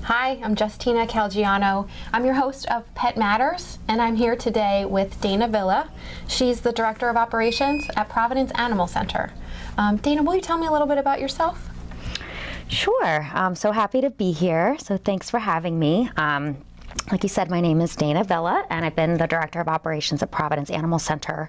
Hi, I'm Justina Calgiano. I'm your host of Pet Matters, and I'm here today with Dayna Villa. She's the Director of Operations at Providence Animal Center. Dayna, will you tell me a little bit about yourself? Sure. I'm so happy to be here. So thanks for having me. Like you said, my name is Dayna Villa, and I've been the Director of Operations at Providence Animal Center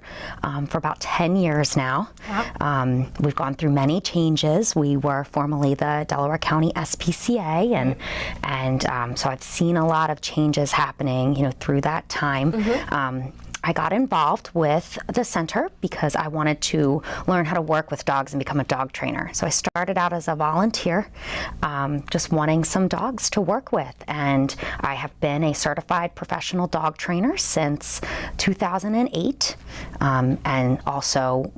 for about 10 years now. Wow. We've gone through many changes. We were formerly the Delaware County SPCA, and so I've seen a lot of changes happening, through that time. I got involved with the center because I wanted to learn how to work with dogs and become a dog trainer. So I started out as a volunteer, just wanting some dogs to work with. And I have been a certified professional dog trainer since 2008, and also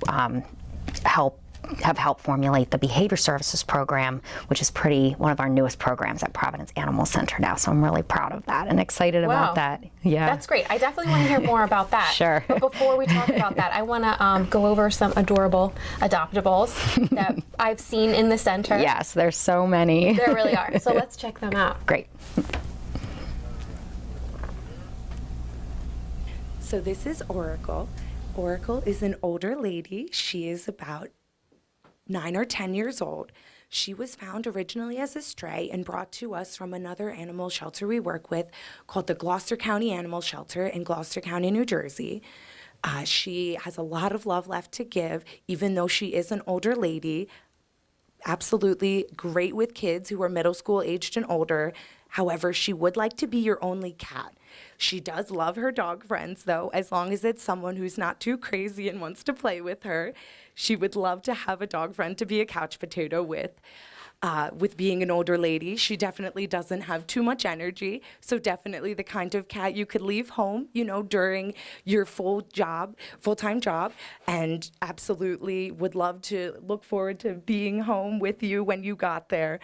have helped formulate the behavior services program, which is one of our newest programs at Providence Animal Center now. So I'm really proud of that and excited about that. Yeah, that's great. I definitely want to hear more about that. Sure. But before we talk about that, I want to go over some adorable adoptables that I've seen in the center. Yes, there's so many. There really are. So let's check them out. Great. So this is Oracle. Oracle is an older lady. She is about 9 or 10 years old. She was found originally as a stray and brought to us from another animal shelter we work with called the Gloucester County Animal Shelter in Gloucester County, New Jersey. She has a lot of love left to give, even though she is an older lady. Absolutely great with kids who are middle school aged and older. However, she would like to be your only cat. She does love her dog friends, though, as long as it's someone who's not too crazy and wants to play with her. She would love to have a dog friend to be a couch potato with. With being an older lady, she definitely doesn't have too much energy, so definitely the kind of cat you could leave home, during your full-time job, and absolutely would love to look forward to being home with you when you got there.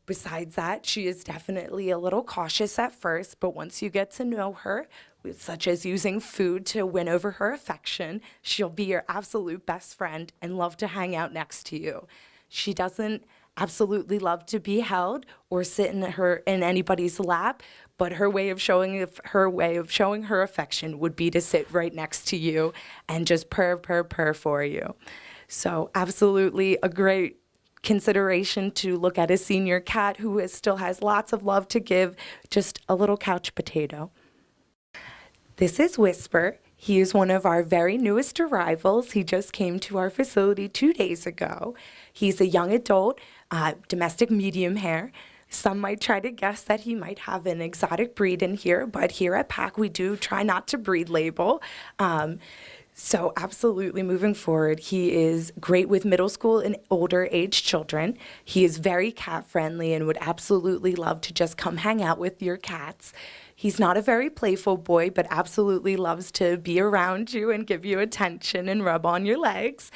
Besides that, she is definitely a little cautious at first, but once you get to know her, such as using food to win over her affection, she'll be your absolute best friend and love to hang out next to you. She doesn't absolutely love to be held or sit in anybody's lap, but her way of showing her affection would be to sit right next to you and just purr for you. So absolutely a great consideration to look at a senior cat who still has lots of love to give, just a little couch potato. This is Whisper. He is one of our very newest arrivals. He just came to our facility 2 days ago. He's a young adult, domestic medium hair. Some might try to guess that he might have an exotic breed in here, but here at PAC we do try not to breed label. So absolutely moving forward, he is great with middle school and older age children. He is very cat friendly and would absolutely love to just come hang out with your cats. He's not a very playful boy, but absolutely loves to be around you and give you attention and rub on your legs.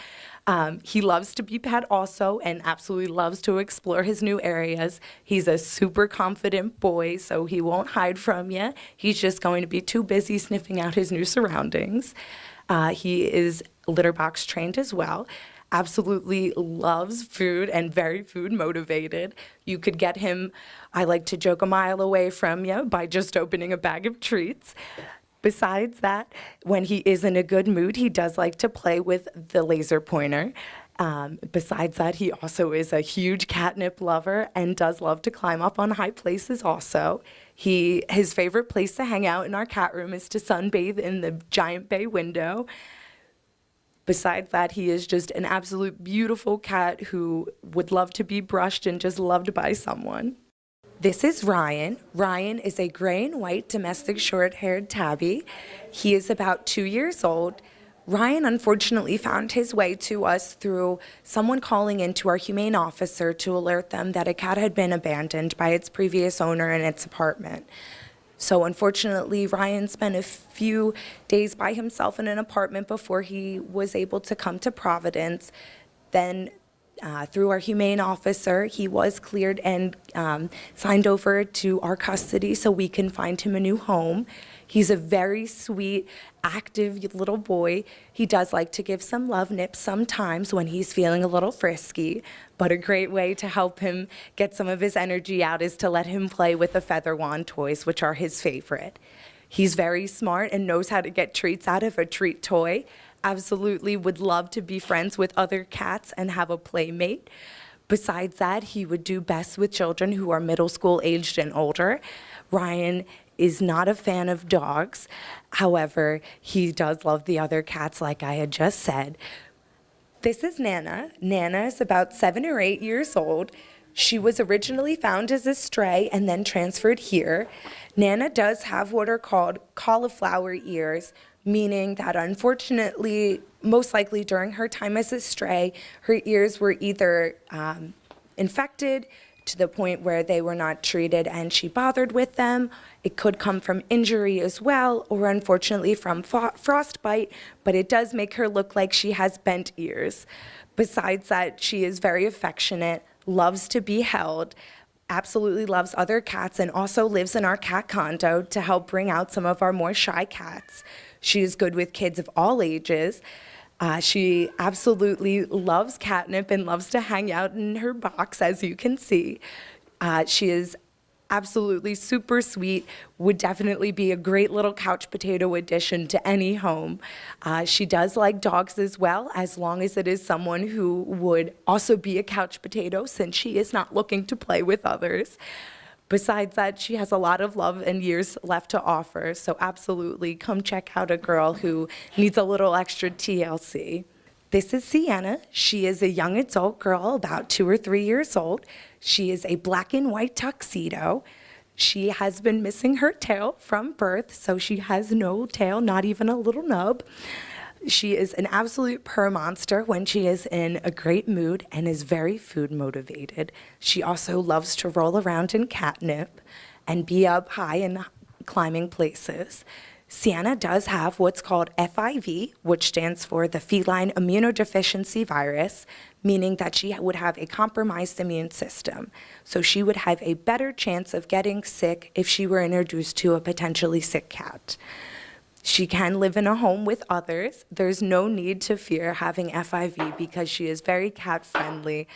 He loves to be pet also and absolutely loves to explore his new areas. He's a super confident boy, so he won't hide from you. He's just going to be too busy sniffing out his new surroundings. He is litter box trained as well. Absolutely loves food and very food motivated. You could get him, I like to joke, a mile away from you by just opening a bag of treats. Besides that, when he is in a good mood, he does like to play with the laser pointer. Besides that, he also is a huge catnip lover and does love to climb up on high places also. His favorite place to hang out in our cat room is to sunbathe in the giant bay window. Besides that, he is just an absolute beautiful cat who would love to be brushed and just loved by someone. This is Ryan. Ryan is a gray and white domestic short-haired tabby. He is about 2 years old. Ryan unfortunately found his way to us through someone calling into our humane officer to alert them that a cat had been abandoned by its previous owner in its apartment. So unfortunately, Ryan spent a few days by himself in an apartment before he was able to come to Providence. Then through our humane officer, he was cleared and signed over to our custody so we can find him a new home. He's a very sweet, active little boy. He does like to give some love nips sometimes when he's feeling a little frisky, but a great way to help him get some of his energy out is to let him play with the feather wand toys, which are his favorite. He's very smart and knows how to get treats out of a treat toy. Absolutely would love to be friends with other cats and have a playmate. Besides that, he would do best with children who are middle school aged and older. Ryan is not a fan of dogs. However, he does love the other cats, like I had just said. This is Nana. Nana is about 7 or 8 years old. She was originally found as a stray and then transferred here. Nana does have what are called cauliflower ears, meaning that unfortunately, most likely during her time as a stray, her ears were either infected to the point where they were not treated and she bothered with them. It could come from injury as well, or unfortunately from frostbite, but it does make her look like she has bent ears. Besides that, she is very affectionate, loves to be held, absolutely loves other cats, and also lives in our cat condo to help bring out some of our more shy cats. She is good with kids of all ages. She absolutely loves catnip and loves to hang out in her box, as you can see. She is absolutely super sweet, would definitely be a great little couch potato addition to any home. She does like dogs as well, as long as it is someone who would also be a couch potato, since she is not looking to play with others. Besides that, she has a lot of love and years left to offer, so absolutely come check out a girl who needs a little extra TLC. This is Sienna. She is a young adult girl, about 2 or 3 years old. She is a black and white tuxedo. She has been missing her tail from birth, so she has no tail, not even a little nub. She is an absolute purr monster when she is in a great mood and is very food motivated. She also loves to roll around in catnip and be up high in climbing places. Sienna does have what's called FIV, which stands for the feline immunodeficiency virus, meaning that she would have a compromised immune system. So she would have a better chance of getting sick if she were introduced to a potentially sick cat. She can live in a home with others. There's no need to fear having FIV because she is very cat friendly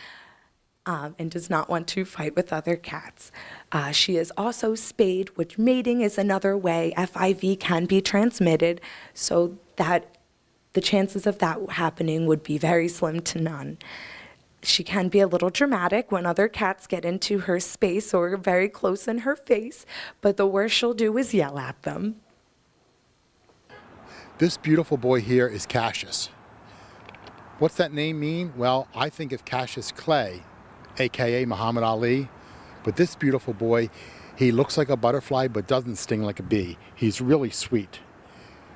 and does not want to fight with other cats. She is also spayed, which mating is another way FIV can be transmitted, so that the chances of that happening would be very slim to none. She can be a little dramatic when other cats get into her space or very close in her face, but the worst she'll do is yell at them. This beautiful boy here is Cassius. What's that name mean? Well, I think of Cassius Clay, aka Muhammad Ali, but this beautiful boy, he looks like a butterfly but doesn't sting like a bee. He's really sweet.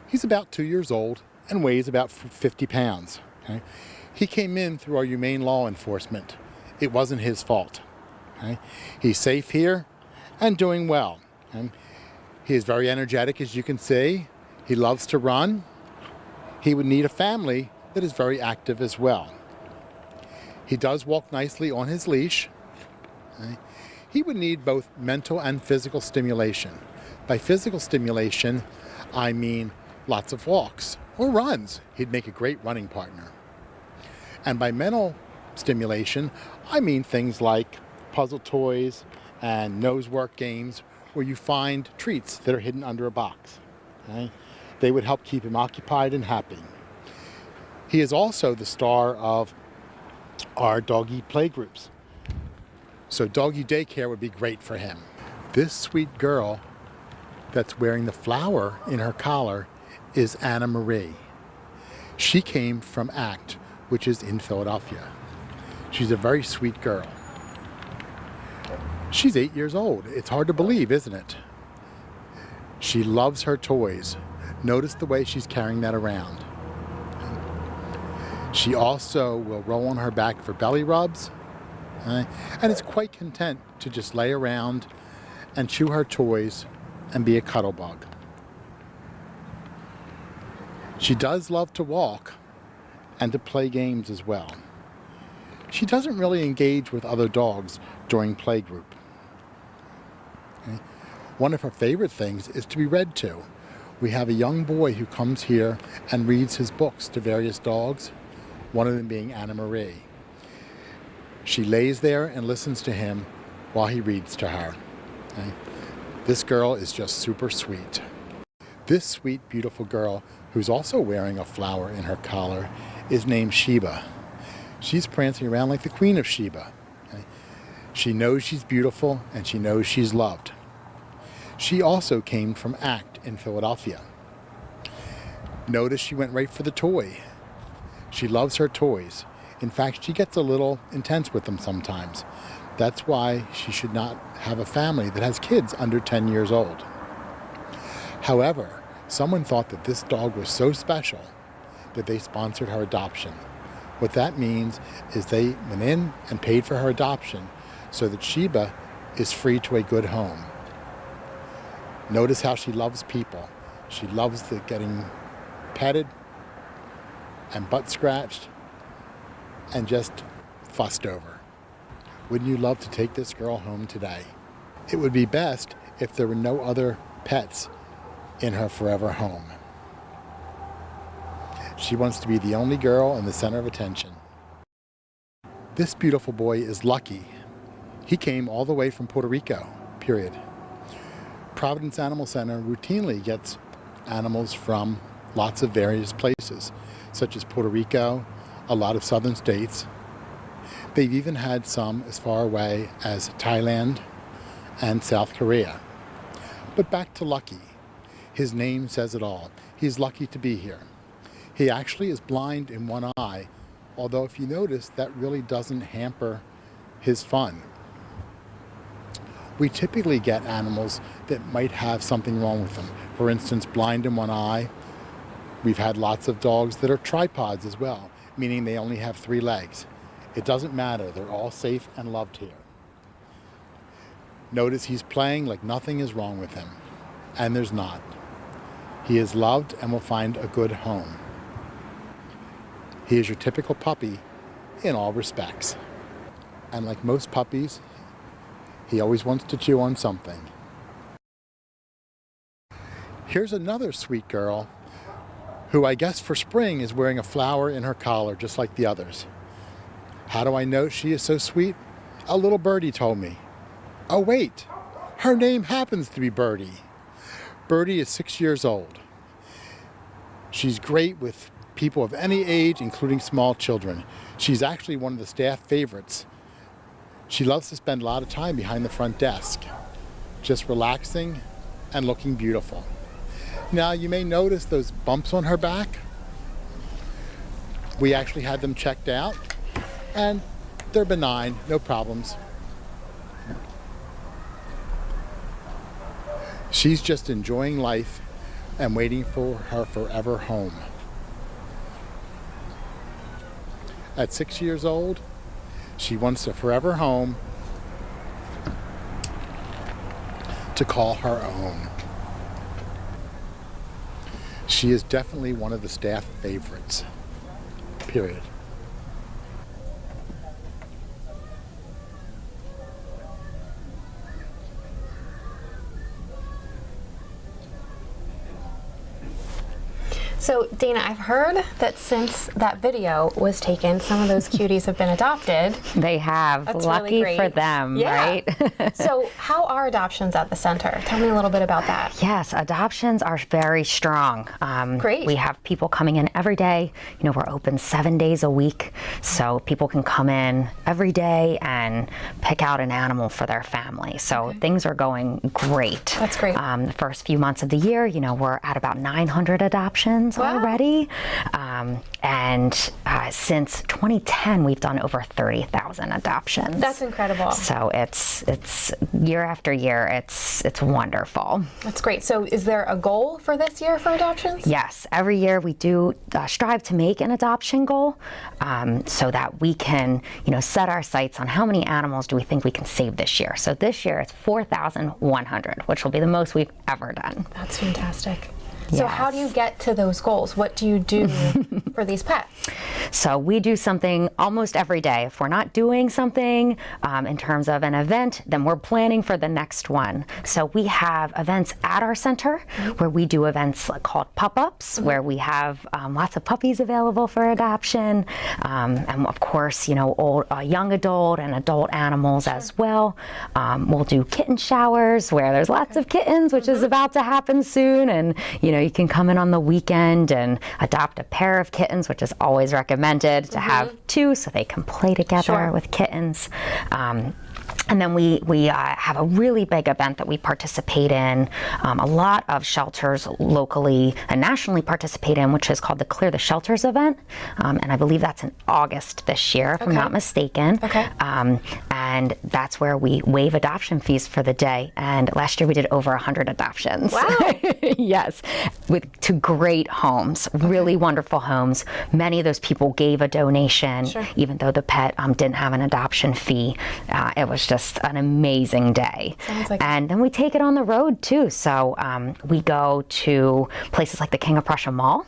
He's about 2 years old and weighs about 50 pounds. Okay? He came in through our humane law enforcement. It wasn't his fault. Okay? He's safe here and doing well. Okay? He is very energetic, as you can see. He loves to run. He would need a family that is very active as well. He does walk nicely on his leash. Okay? He would need both mental and physical stimulation. By physical stimulation, I mean lots of walks or runs. He'd make a great running partner. And by mental stimulation, I mean things like puzzle toys and nose work games where you find treats that are hidden under a box. Okay? They would help keep him occupied and happy. He is also the star of our doggy play groups. So doggy daycare would be great for him. This sweet girl that's wearing the flower in her collar is Anna Marie. She came from ACT, which is in Philadelphia. She's a very sweet girl. She's 8 years old. It's hard to believe, isn't it? She loves her toys. Notice the way she's carrying that around. She also will roll on her back for belly rubs, and is quite content to just lay around and chew her toys and be a cuddle bug. She does love to walk and to play games as well. she doesn't really engage with other dogs during playgroup. Okay? One of her favorite things is to be read to. We have a young boy who comes here and reads his books to various dogs, one of them being Anna Marie. She lays there and listens to him while he reads to her. Okay? This girl is just super sweet. This sweet, beautiful girl, who's also wearing a flower in her collar, is named Sheba. She's prancing around like the Queen of Sheba. Okay? She knows she's beautiful and she knows she's loved. She also came from ACT in Philadelphia. Notice she went right for the toy. She loves her toys. In fact, she gets a little intense with them sometimes. That's why she should not have a family that has kids under 10 years old. However, someone thought that this dog was so special that they sponsored her adoption. What that means is they went in and paid for her adoption so that Sheba is free to a good home. Notice how she loves people. She loves the getting petted and butt scratched and just fussed over. Wouldn't you love to take this girl home today? It would be best if there were no other pets in her forever home. She wants to be the only girl in the center of attention. This beautiful boy is Lucky. He came all the way from Puerto Rico, period. Providence Animal Center routinely gets animals from lots of various places, such as Puerto Rico, a lot of southern states. They've even had some as far away as Thailand and South Korea. But back to Lucky. His name says it all. He's lucky to be here. He actually is blind in one eye, although if you notice, that really doesn't hamper his fun. We typically get animals that might have something wrong with them. For instance, blind in one eye. We've had lots of dogs that are tripods as well, meaning they only have 3 legs. It doesn't matter, they're all safe and loved here. Notice he's playing like nothing is wrong with him, and there's not. He is loved and will find a good home. He is your typical puppy in all respects. And like most puppies, he always wants to chew on something. Here's another sweet girl who I guess for spring is wearing a flower in her collar just like the others. How do I know she is so sweet? A little birdie told me. Oh wait, her name happens to be Birdie. Birdie is 6 years old. She's great with people of any age, including small children. She's actually one of the staff favorites. She loves to spend a lot of time behind the front desk, just relaxing and looking beautiful. Now, you may notice those bumps on her back. We actually had them checked out, and they're benign, no problems. She's just enjoying life and waiting for her forever home. At 6 years old, she wants a forever home to call her own. She is definitely one of the staff favorites, period. So, Dayna, I've heard that since that video was taken, some of those cuties have been adopted. They have. That's Lucky really for great. them, Yeah. right? So, how are adoptions at the center? Tell me a little bit about that. Yes, adoptions are very strong. Great. We have people coming in every day. You know, we're open 7 days a week, so people can come in every day and pick out an animal for their family. So things are going great. That's great. The first few months of the year, you know, we're at about 900 adoptions already. And since 2010, we've done over 30,000 adoptions. That's incredible. So it's year after year, it's wonderful. That's great. So, is there a goal for this year for adoptions? Yes, every year we do strive to make an adoption goal so that we can, you know, set our sights on how many animals do we think we can save this year. So this year it's 4,100, which will be the most we've ever done. That's fantastic. So how do you get to those goals? What do you do for these pets? So we do something almost every day. If we're not doing something in terms of an event, then we're planning for the next one. So we have events at our center where we do events called pop-ups, where we have lots of puppies available for adoption, and of course, you know, young adult and adult animals as well. We'll do kitten showers where there's lots of kittens, which is about to happen soon, and you know, you can come in on the weekend and adopt a pair of kittens, which is always recommended to have two so they can play together with kittens. And then we have a really big event that we participate in. A lot of shelters locally and nationally participate in, which is called the Clear the Shelters event. And I believe that's in August this year, if I'm not mistaken. And that's where we waive adoption fees for the day. And last year we did over 100 adoptions. Wow. Yes, to great homes, really wonderful homes. Many of those people gave a donation, even though the pet didn't have an adoption fee. It was just an amazing day. And then we take it on the road too. So we go to places like the King of Prussia Mall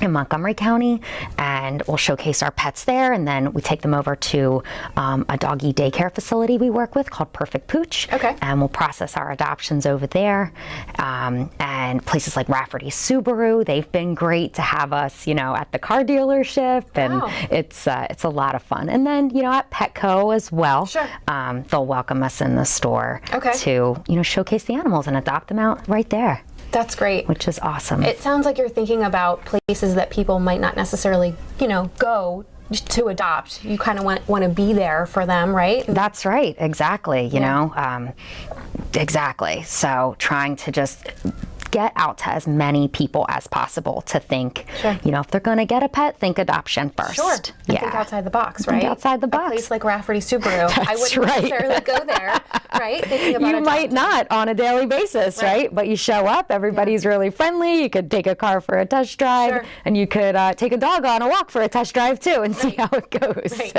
in Montgomery County, and we'll showcase our pets there. And then we take them over to a doggy daycare facility we work with called Perfect Pooch. And we'll process our adoptions over there. And places like Rafferty Subaru, they've been great to have us, you know, at the car dealership, and it's a lot of fun. And then, you know, at Petco as well. They'll welcome us in the store to, you know, showcase the animals and adopt them out right there. That's great. Which is awesome. It sounds like you're thinking about places that people might not necessarily, you know, go to adopt. You kind of want to be there for them, right? That's right. Exactly. You know, exactly. So trying to just get out to as many people as possible to think, you know, if they're going to get a pet, think adoption first. And think outside the box, right? Think outside the box. A place like Rafferty Subaru, I wouldn't necessarily go there, right? Thinking about you might not on a daily basis, right? But you show up, everybody's really friendly. You could take a car for a test drive, and you could take a dog on a walk for a test drive too, and see how it goes.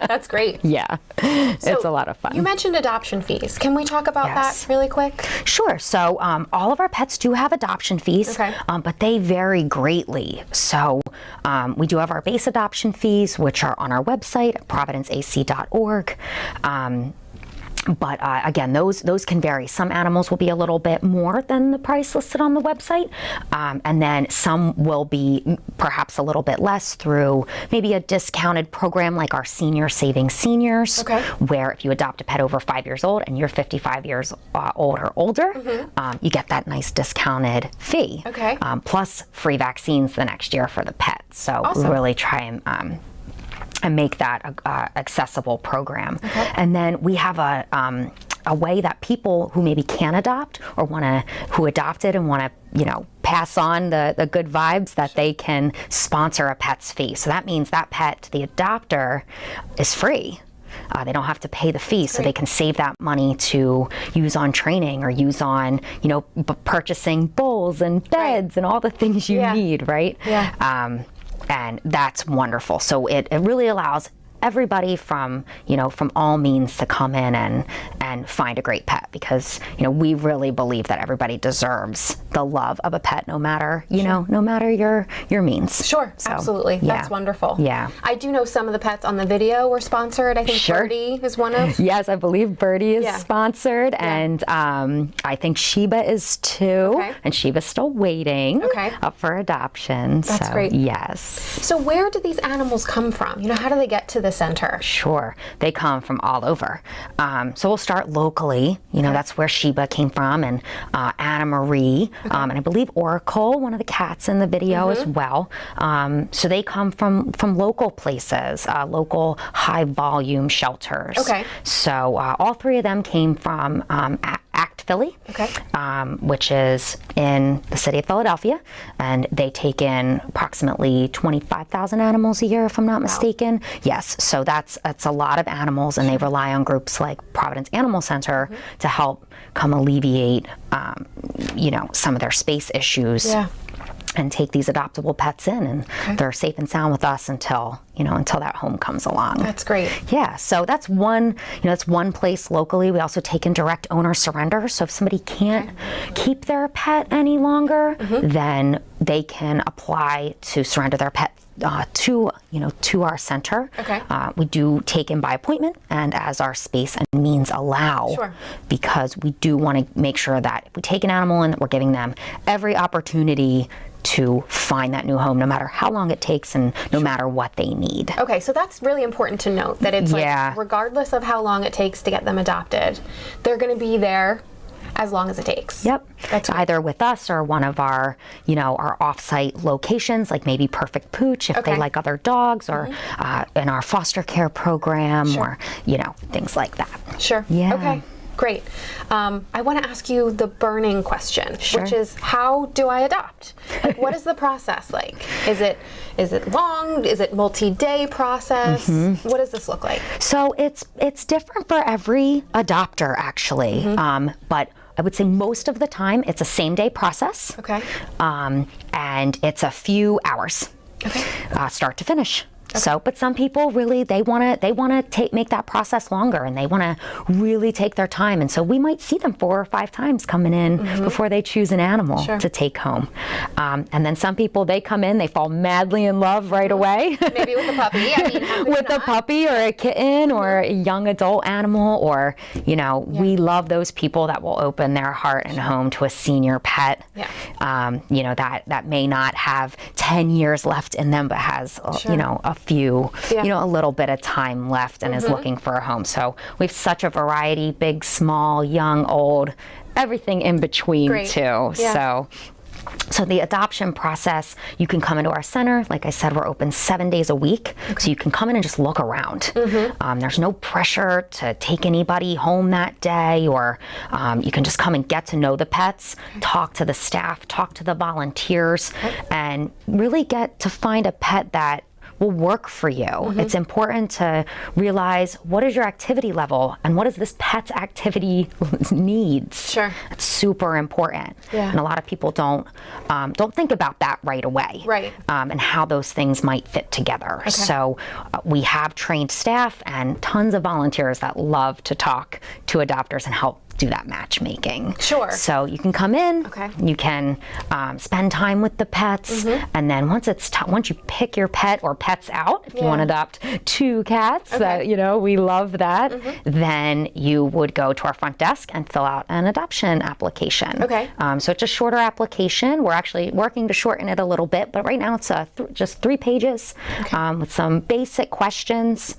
That's great. It's a lot of fun. You mentioned adoption fees. Can we talk about that really quick? Sure. So all of our pets do have adoption fees, but they vary greatly. So we do have our base adoption fees, which are on our website, providenceac.org. But again, those can vary. Some animals will be a little bit more than the price listed on the website, and then some will be perhaps a little bit less through maybe a discounted program like our Senior Saving Seniors, where if you adopt a pet over 5 years old and you're 55 years old or older, you get that nice discounted fee, plus free vaccines the next year for the pet. So we really try and make that a accessible program. And then we have a way that people who maybe can adopt or who adopted and want to, you know, pass on the good vibes, that they can sponsor a pet's fee. So that means that pet to the adopter is free. They don't have to pay the fee, so they can save that money to use on training or use on, you know, purchasing bowls and beds and all the things you need, right? And that's wonderful. So it really allows everybody from all means to come in and find a great pet, because, you know, we really believe that everybody deserves the love of a pet, no matter, you know, no matter your means. So, absolutely. That's wonderful. I do know some of the pets on the video were sponsored. I think Birdie is one of. Yes, I believe Birdie is sponsored, and I think Sheba is too, and Sheba's still waiting up for adoption. That's great. Yes. So where do these animals come from? You know, how do they get to the center? Sure, they come from all over. So we'll start locally. You know, that's where Sheba came from, and Anna Marie, and I believe Oracle, one of the cats in the video as well. So they come from local places, local high volume shelters. So all three of them came from Act Philly, which is in the city of Philadelphia, and they take in approximately 25,000 animals a year, if I'm not mistaken. Yes, so that's a lot of animals, and they rely on groups like Providence Animal Center to help come alleviate, you know, some of their space issues. and take these adoptable pets in, and they're safe and sound with us until that home comes along. That's great. Yeah, so that's one place locally. We also take in direct owner surrender. So if somebody can't keep their pet any longer, then they can apply to surrender their pet to our center. Okay. We do take in by appointment and as our space and means allow, because we do want to make sure that if we take an animal in, that we're giving them every opportunity to find that new home, no matter how long it takes and no matter what they need. Okay, so that's really important to note, that it's like, regardless of how long it takes to get them adopted, they're going to be there as long as it takes. Yep. That's either with us or one of our, our off-site locations, like maybe Perfect Pooch if they like other dogs, or in our foster care program, or, things like that. Sure. Yeah. Okay. Great. I want to ask you the burning question, which is, how do I adopt? Like, what is the process like? Is it long? Is it multi-day process? What does this look like? So it's different for every adopter, actually. But I would say most of the time it's a same-day process. Okay. And it's a few hours, start to finish. So, but some people really, they want to make that process longer, and they want to really take their time. And so we might see them 4 or 5 times coming in before they choose an animal to take home. And then some people, they come in, they fall madly in love right away. Maybe with a puppy. I mean, how could with you a not? puppy or a kitten or a young adult animal, or, we love those people that will open their heart and home to a senior pet. That may not have 10 years left in them, but has, a few, a little bit of time left and is looking for a home. So we have such a variety, big, small, young, old, everything in between too. So the adoption process, you can come into our center. Like I said, we're open 7 days a week. So you can come in and just look around. There's no pressure to take anybody home that day, or you can just come and get to know the pets, talk to the staff, talk to the volunteers, and really get to find a pet that will work for you. It's important to realize, what is your activity level and what is this pet's activity needs. Sure. It's super important. And a lot of people don't think about that right away. Right. And how those things might fit together. So we have trained staff and tons of volunteers that love to talk to adopters and help do that matchmaking. Sure. So you can come in, you can spend time with the pets, and then once you pick your pet or pets out, if you want to adopt 2 cats, we love that, then you would go to our front desk and fill out an adoption application. So it's a shorter application. We're actually working to shorten it a little bit, but right now it's just 3 pages with some basic questions.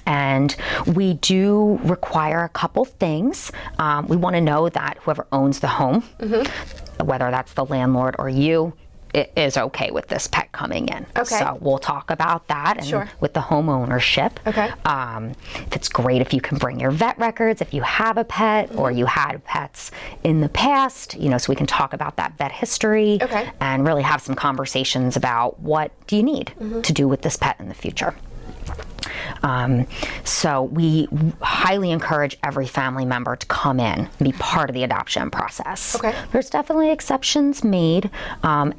And we do require a couple things. We want to know that whoever owns the home, whether that's the landlord or you, is okay with this pet coming in. So we'll talk about that and with the home ownership. It's great if you can bring your vet records, if you have a pet or you had pets in the past, so we can talk about that vet history and really have some conversations about what do you need to do with this pet in the future. So we highly encourage every family member to come in and be part of the adoption process. There's definitely exceptions made.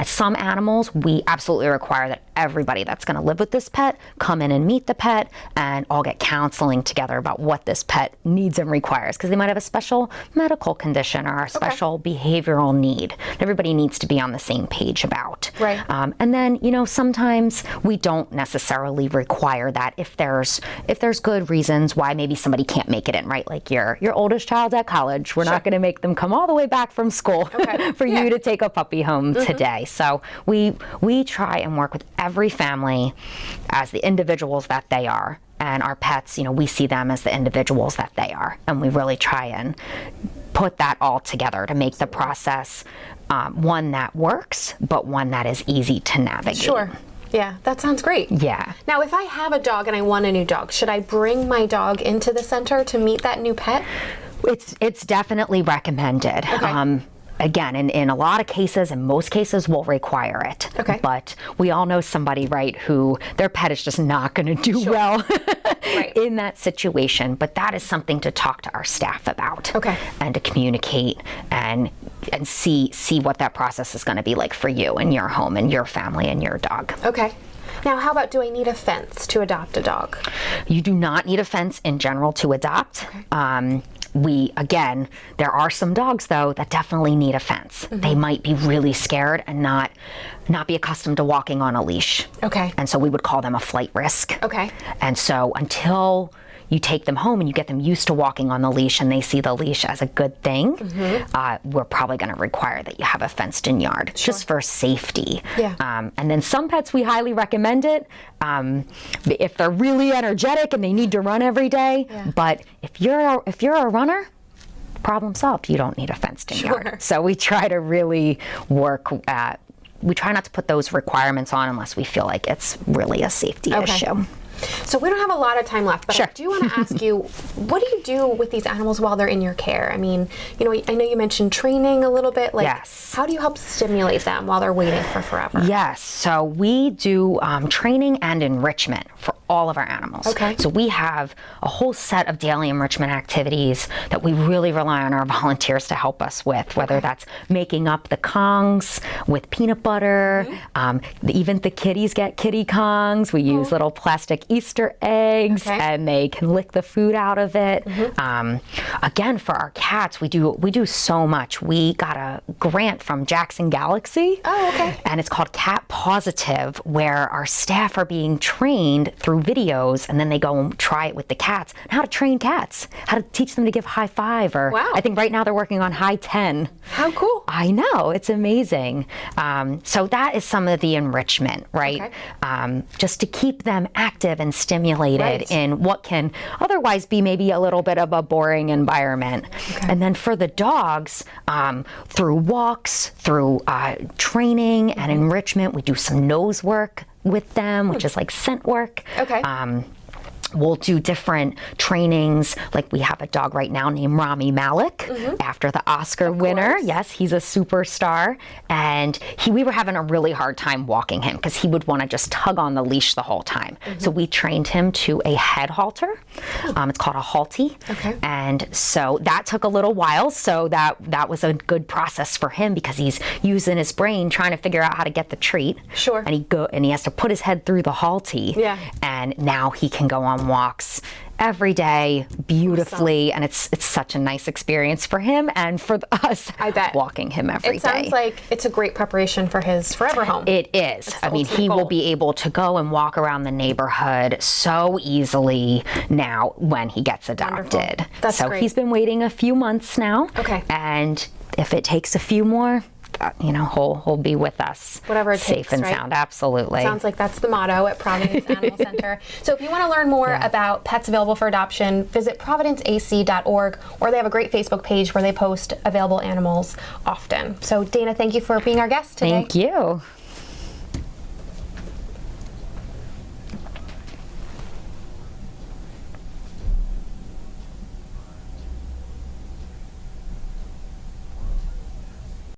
Some animals, we absolutely require that everybody that's going to live with this pet come in and meet the pet and all get counseling together about what this pet needs and requires, because they might have a special medical condition or a special behavioral need. Everybody needs to be on the same page about. And then, sometimes we don't necessarily require that if there's good reasons why maybe somebody can't make it in, right? Like your oldest child's at college. We're not going to make them come all the way back from school for you to take a puppy home today. So we try and work with every family as the individuals that they are. And our pets, we see them as the individuals that they are. And we really try and put that all together to make the process one that works, but one that is easy to navigate. Yeah, that sounds great. Now, if I have a dog and I want a new dog, should I bring my dog into the center to meet that new pet? It's definitely recommended. Again, in a lot of cases, in most cases, we'll require it. But we all know somebody, right, who their pet is just not going to do well in that situation. But that is something to talk to our staff about. Okay. And to communicate and see what that process is going to be like for you and your home and your family and your dog. Okay. Now, how about, do I need a fence to adopt a dog? You do not need a fence in general to adopt. Okay. Again, there are some dogs though that definitely need a fence. They might be really scared and not be accustomed to walking on a leash. Okay. And so we would call them a flight risk. Okay. And so until you take them home and you get them used to walking on the leash and they see the leash as a good thing, we're probably going to require that you have a fenced in yard just for safety. Yeah. And then some pets, we highly recommend it if they're really energetic and they need to run every day. Yeah. But if you're a runner, problem solved. You don't need a fenced in yard. So we try to really work at, we try not to put those requirements on unless we feel like it's really a safety issue. So we don't have a lot of time left, but Sure. I do want to ask you, what do you do with these animals while they're in your care? I mean, you know, I know you mentioned training a little bit. Like, Yes. how do you help stimulate them while they're waiting for forever? Yes, so we do training and enrichment for all of our animals. Okay. So we have a whole set of daily enrichment activities that we really rely on our volunteers to help us with, whether that's making up the Kongs with peanut butter, even the kitties get kitty Kongs. We use little plastic Easter eggs and they can lick the food out of it. Again, for our cats, we do so much. We got a grant from Jackson Galaxy. Oh, okay. And it's called Cat Positive, where our staff are being trained through videos, and then they go and try it with the cats, how to train cats, how to teach them to give high five, or Wow. I think right now they're working on high 10. How cool. I know, it's amazing. So that is some of the enrichment, right? Just to keep them active and stimulated in what can otherwise be maybe a little bit of a boring environment. And then for the dogs, through walks, through training and enrichment, we do some nose work with them, which is like scent work. Okay. We'll do different trainings. Like we have a dog right now named Rami Malek, after the Oscar winner. Yes, he's a superstar. And we were having a really hard time walking him because he would want to just tug on the leash the whole time. So we trained him to a head halter. It's called a halty. Okay. And so that took a little while. So that was a good process for him because he's using his brain trying to figure out how to get the treat. Sure. And he has to put his head through the halty. Yeah. And now he can go on walks every day beautifully, and it's such a nice experience for him and for us. I bet. Walking him every day. It sounds like it's a great preparation for his forever home. It is. That's the I mean, ultimate he will goal. be able to go and walk around the neighborhood so easily now when he gets adopted. Wonderful. That's so great. he's been waiting a few months now. Okay. And if it takes a few more, he'll be with us. Whatever it safe takes, and right? sound. Absolutely. Sounds like that's the motto at Providence Animal Center. So if you want to learn more about pets available for adoption, visit providenceac.org, or they have a great Facebook page where they post available animals often. So Dayna, thank you for being our guest today. Thank you.